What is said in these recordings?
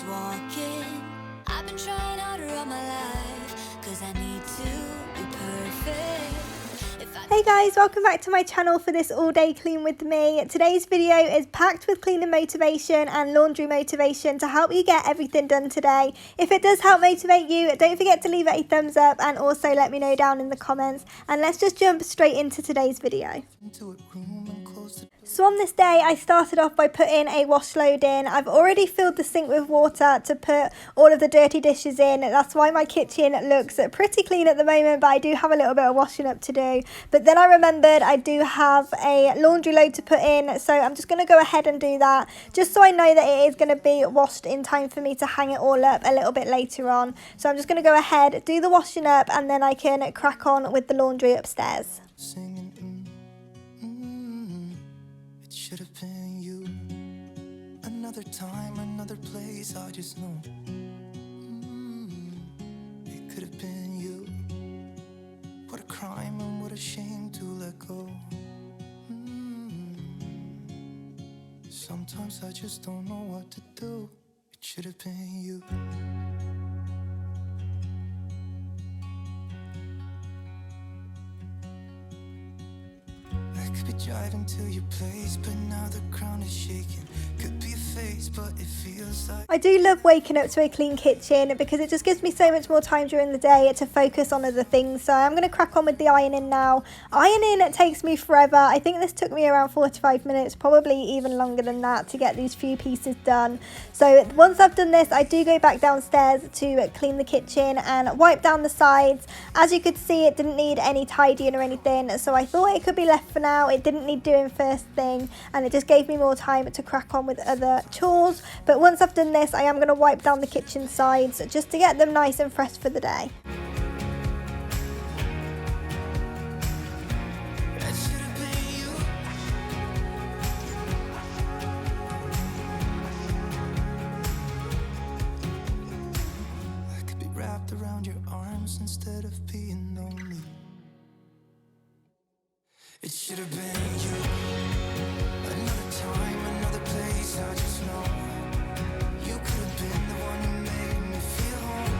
walking. I've been trying harder all my life, cause I need to be perfect. Hey guys, welcome back to my channel for this all day clean with me. Today's video is packed with cleaning motivation and laundry motivation to help you get everything done today. If it does help motivate you, don't forget to leave it a thumbs up and also let me know down in the comments. And let's just jump straight into today's video. So on this day, I started off by putting a wash load in. I've already filled the sink with water to put all of the dirty dishes in. That's why my kitchen looks pretty clean at the moment, but I do have a little bit of washing up to do. But then I remembered I do have a laundry load to put in, so I'm just going to go ahead and do that, just so I know that it is going to be washed in time for me to hang it all up a little bit later on. So I'm just going to go ahead, do the washing up, and then I can crack on with the laundry upstairs. Should have been you. Another time, another place, I just know. It could have been you. What a crime and what a shame to let go. Sometimes I just don't know what to do. It should have been you. Could be driving to your place, but now the ground is shaking. Could be a phase, but it feels like... I do love waking up to a clean kitchen because it just gives me so much more time during the day to focus on other things. So I'm going to crack on with the ironing now. Ironing takes me forever. I think this took me around 45 minutes, probably even longer than that, to get these few pieces done. So once I've done this, I do go back downstairs to clean the kitchen and wipe down the sides. As you could see, it didn't need any tidying or anything, so I thought it could be left for now. It didn't need doing first thing, and it just gave me more time to crack on with other chores. But once I've done this, I am going to wipe down the kitchen sides just to get them nice and fresh for the day. I could be wrapped around your arms instead of being lonely. It should have been you. Another time, another place, I just know. You could have been the one who made me feel home.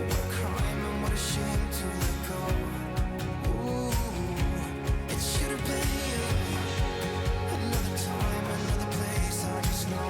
What a crime and what a shame to let go. Ooh, it should have been you. Another time, another place, I just know.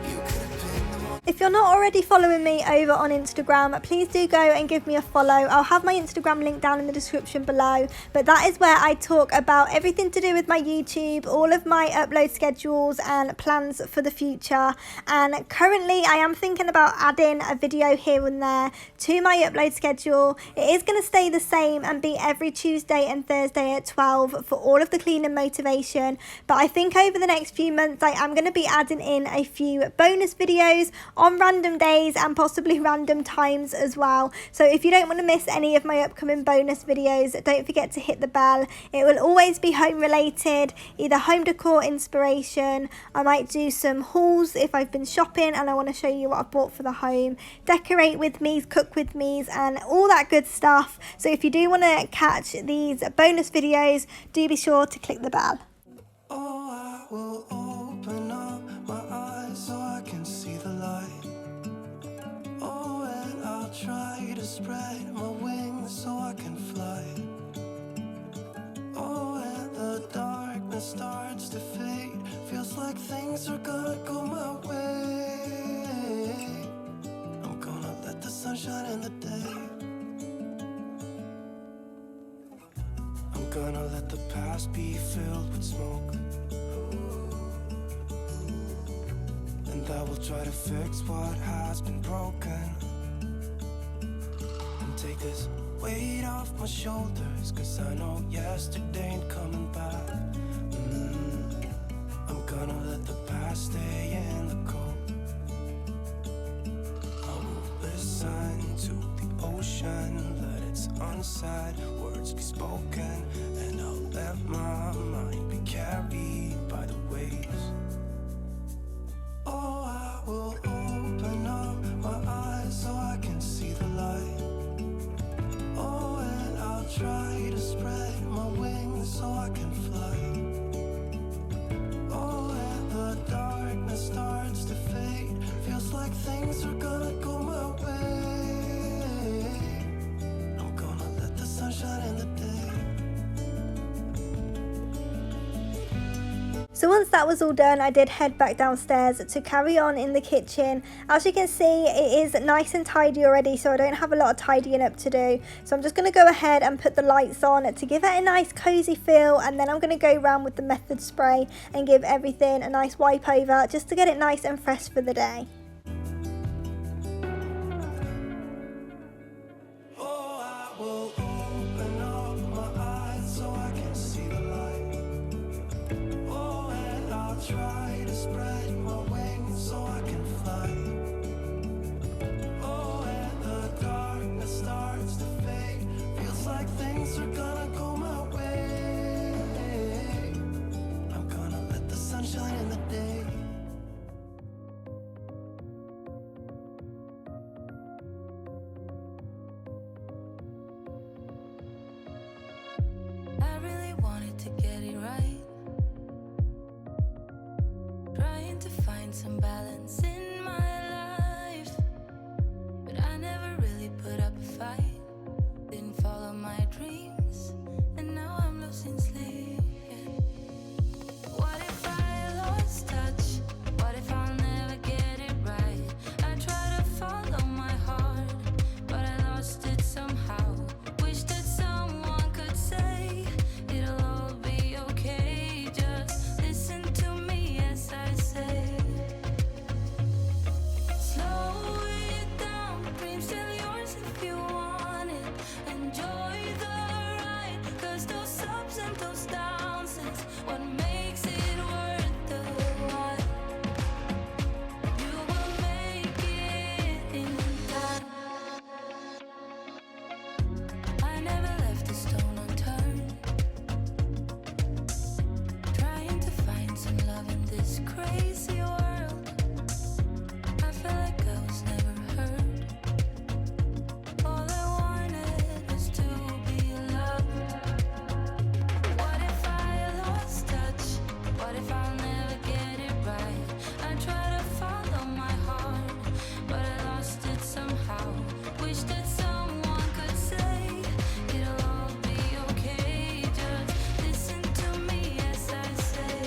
You could have been the one. If you're not already following me over on Instagram, please do go and give me a follow. I'll have my Instagram link down in the description below, but that is where I talk about everything to do with my YouTube, all of my upload schedules and plans for the future. And currently I am thinking about adding a video here and there to my upload schedule. It is going to stay the same and be every Tuesday and Thursday at 12 for all of the cleaning motivation, but I think over the next few months I am going to be adding in a few bonus videos on random days and possibly random times as well. So if you don't want to miss any of my upcoming bonus videos, don't forget to hit the bell. It will always be home related, either home decor inspiration. I might do some hauls if I've been shopping and I want to show you what I've bought for the home, decorate with me's, cook with me's, and all that good stuff. So if you do want to catch these bonus videos, do be sure to click the bell. Oh, I will open up my eyes so I can see the light. Oh, and I'll try to spread my wings so I can fly. Oh, and the darkness starts to fade. Feels like things are gonna go my way. I'm gonna let the sun shine in the day. I'm gonna let the past be filled with smoke, and I will try to fix what has been broken, and take this weight off my shoulders, cause I know yesterday ain't coming back. I'm gonna let the past stay in the cold. I will listen to the ocean, let its unsaid words be spoken, and I'll let my mind be carried by the waves. Oh, I will open up my eyes so I can see the light. Oh, and I'll try to spread my wings so I can fly. Oh, and the darkness starts to fade. things are gonna go my way. I'm gonna let the sun shine in the day. So once that was all done, I did head back downstairs to carry on in the kitchen. As you can see, it is nice and tidy already, so I don't have a lot of tidying up to do. So I'm just going to go ahead and put the lights on to give it a nice cozy feel, and then I'm going to go around with the method spray and give everything a nice wipe over just to get it nice and fresh for the day. Oh, I will open up my eyes so I can see the light. Oh, and I'll try to spread my wings so I can fly. Oh, and the darkness starts to fade. Feels like things are gonna go my way. I'm gonna let the sun shine in the day. I really wanted to get it right, trying to find some balance in my life, but I never really put up a fight, didn't follow my dreams, and now I'm losing sleep. What if I lost touch? What if I'll never get it right? I try to follow my heart, but I lost it somehow. Wish that someone could say it'll all be okay. Just listen to me as I say. Slow it down, dreams still yours if you want it. Enjoy the ride, 'cause those ups and those downs is what makes it worth the while. You will make it in time. I never left a stone unturned, trying to find some love in this crazy world. I felt like I was never heard. All I wanted was to be loved. What if I lost touch? What if I'll never get it right? I try to follow my heart, but I lost it somehow. Wish that someone could say it'll all be okay. Just listen to me as I say.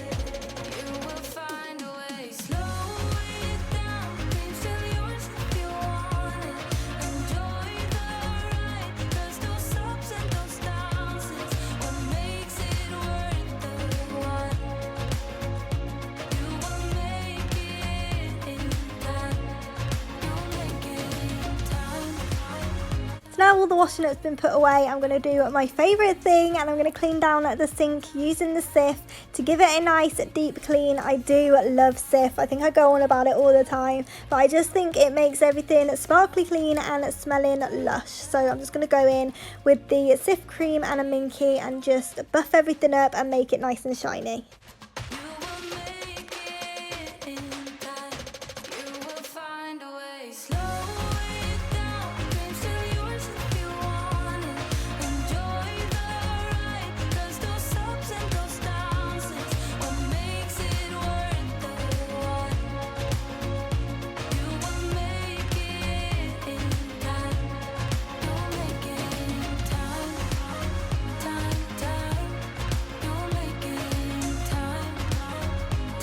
You will find a way. Slow it down, dreams still yours if you want it. Enjoy the ride, 'cause those ups and those downs is what makes it worth the while. You will make it in time. You'll make it in time. So now all the washing up's been put away, I'm going to do my favourite thing, and I'm going to clean down the sink using the sieve to give it a nice deep clean. I do love sieve. I think I go on about it all the time, but I just think it makes everything sparkly clean and smelling lush. So I'm just going to go in with the sieve cream and a minky and just buff everything up and make it nice and shiny. You will make it in time. You will find a way. Slow it down, dreams still yours if you want it. Enjoy the ride, 'cause those ups and those downs is what makes it worth the while. You will make it in time. You'll make it in time. Time, time. You'll make it in time.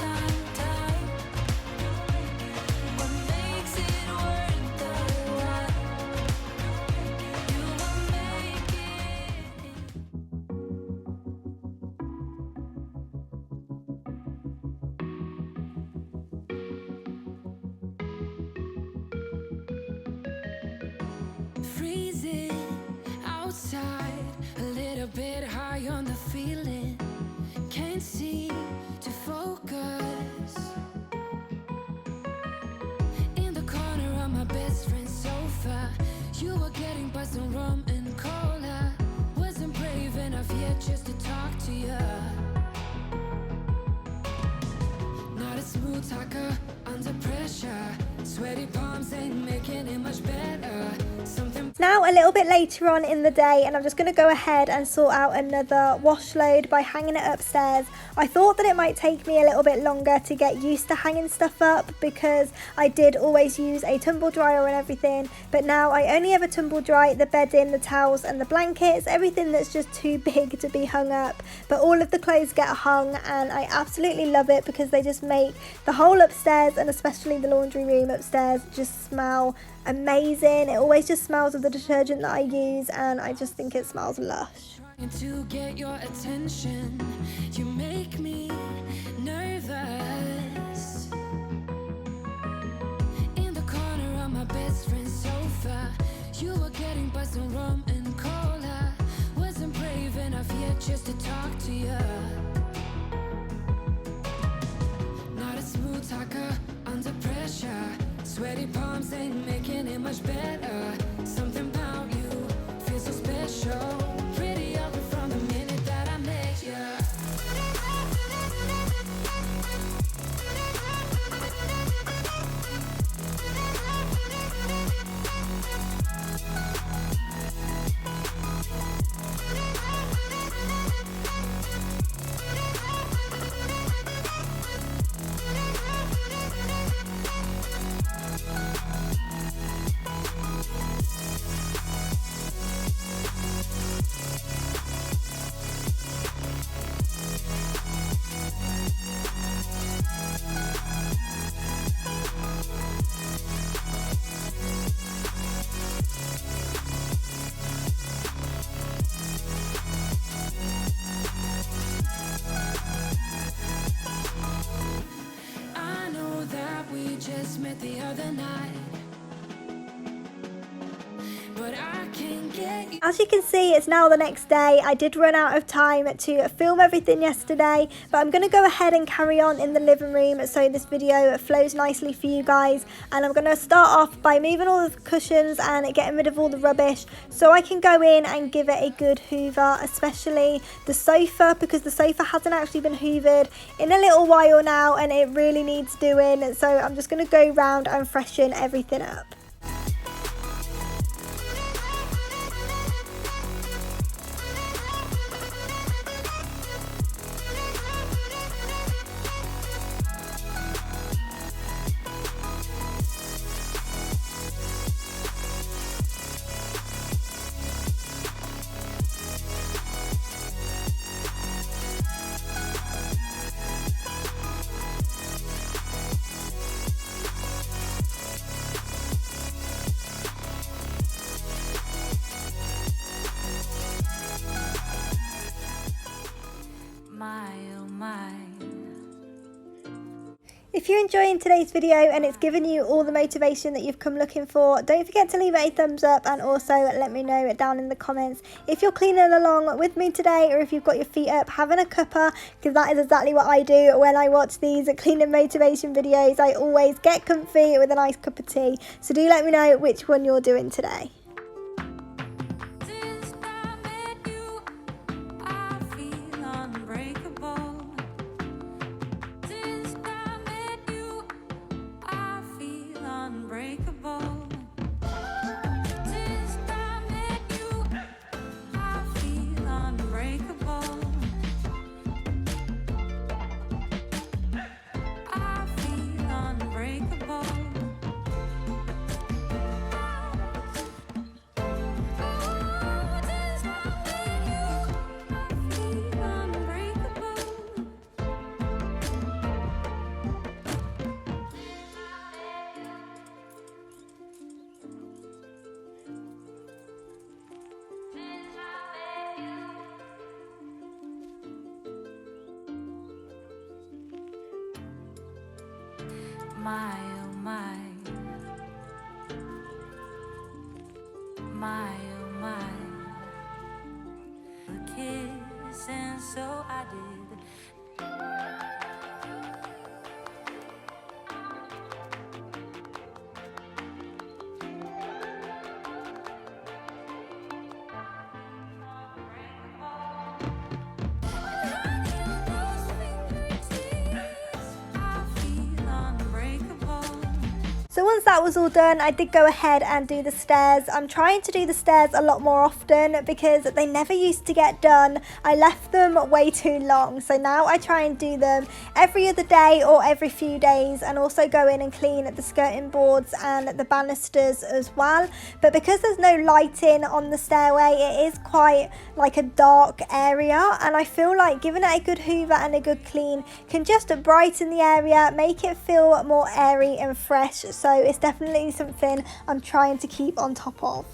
Time, time. What makes it worth the while. You will make it freezing outside, a little bit high on the feeling. Can't seem to focus. In the corner of my best friend's sofa, you were getting by some rum and cola. Wasn't brave enough yet just to talk to you. Not a smooth talker under pressure. Sweaty palms ain't making it much better. Something Now a little bit later on in the day, and I'm just going to go ahead and sort out another wash load by hanging it upstairs. I thought that it might take me a little bit longer to get used to hanging stuff up because I did always use a tumble dryer and everything, but now I only ever tumble dry the bedding, the towels and the blankets, everything that's just too big to be hung up. But all of the clothes get hung and I absolutely love it because they just make the whole upstairs, and especially the laundry room upstairs, just smell amazing. It always just smells of the detergent that I use and I just think it smells lush. Trying to get your attention, you make me nervous. In the corner of my best friend's sofa, you were getting buzzed on rum and cola. Wasn't brave enough yet just to talk to you. Not a smooth talker under pressure. Sweaty palms ain't making it much better. Something about you feels so special. Pretty over from the minute that I met you. Just met the other night, but I can't get you. As you can see, it's now the next day. I did run out of time to film everything yesterday, but I'm going to go ahead and carry on in the living room so this video flows nicely for you guys. And I'm going to start off by moving all the cushions and getting rid of all the rubbish so I can go in and give it a good hoover, especially the sofa, because the sofa hasn't actually been hoovered in a little while now and it really needs doing. So I'm just going to go round and freshen everything up. If you're enjoying today's video and it's given you all the motivation that you've come looking for, don't forget to leave it a thumbs up and also let me know down in the comments if you're cleaning along with me today or if you've got your feet up having a cuppa, because that is exactly what I do when I watch these cleaning motivation videos. I always get comfy with a nice cup of tea, so do let me know which one you're doing today. Since I met you, I feel unbreakable. Since I met you, I feel unbreakable. Since I met you, I feel unbreakable. I feel unbreakable. My, oh my, my, oh my, a kiss, and so I did. So once that was all done, I did go ahead and do the stairs. I'm trying to do the stairs a lot more often because they never used to get done. I left them way too long, so now I try and do them every other day or every few days, and also go in and clean the skirting boards and the banisters as well. But because there's no lighting on the stairway, it is quite like a dark area, and I feel like giving it a good hoover and a good clean can just brighten the area, make it feel more airy and fresh. So it's definitely something I'm trying to keep on top of.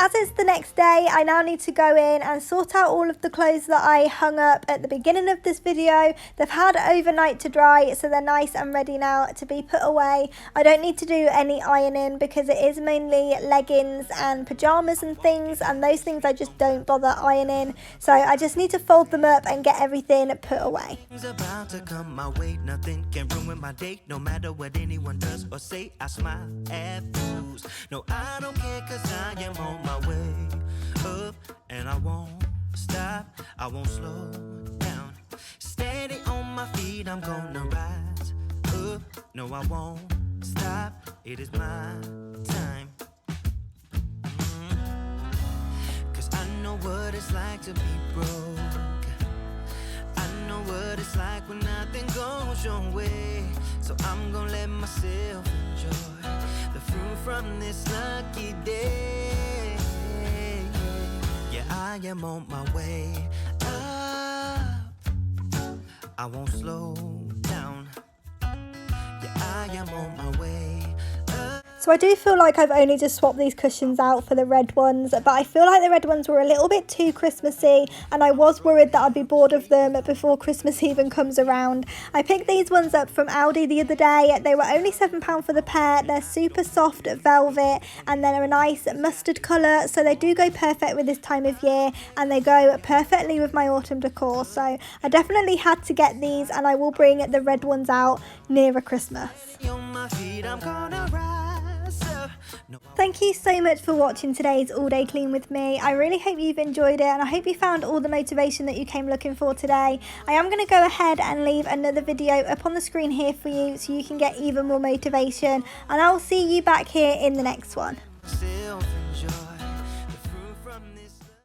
As it's the next day, I now need to go in and sort out all of the clothes that I hung up at the beginning of this video. They've had overnight to dry, so they're nice and ready now to be put away. I don't need to do any ironing because it is mainly leggings and pyjamas and things, and those things I just don't bother ironing. So I just need to fold them up and get everything put away. About to come my way, nothing can ruin my date. No matter what anyone does or say, I smile at fools. No, I don't care, cause I am on my way up, and I won't stop, I won't slow down. Steady on my feet, I'm gonna rise up. No, I won't stop, it is my time. Cause I know what it's like to be broke. I know what it's like when nothing goes your way. So I'm gonna let myself enjoy the fruit from this lucky day. Yeah, I am on my way up, I won't slow down. Yeah, I am on my way up. So I do feel like I've only just swapped these cushions out for the red ones, but I feel like the red ones were a little bit too Christmassy, and I was worried that I'd be bored of them before Christmas even comes around. I picked these ones up from Aldi the other day. They were only £7 for the pair. They're super soft velvet, and they're a nice mustard colour, so they do go perfect with this time of year, and they go perfectly with my autumn decor. So I definitely had to get these, and I will bring the red ones out nearer Christmas. On my feet, I'm gonna rise up. No, Thank you so much for watching today's all day clean with me. I really hope you've enjoyed it, and I hope you found all the motivation that you came looking for today. I am going to go ahead and leave another video up on the screen here for you so you can get even more motivation, and I'll see you back here in the next one. self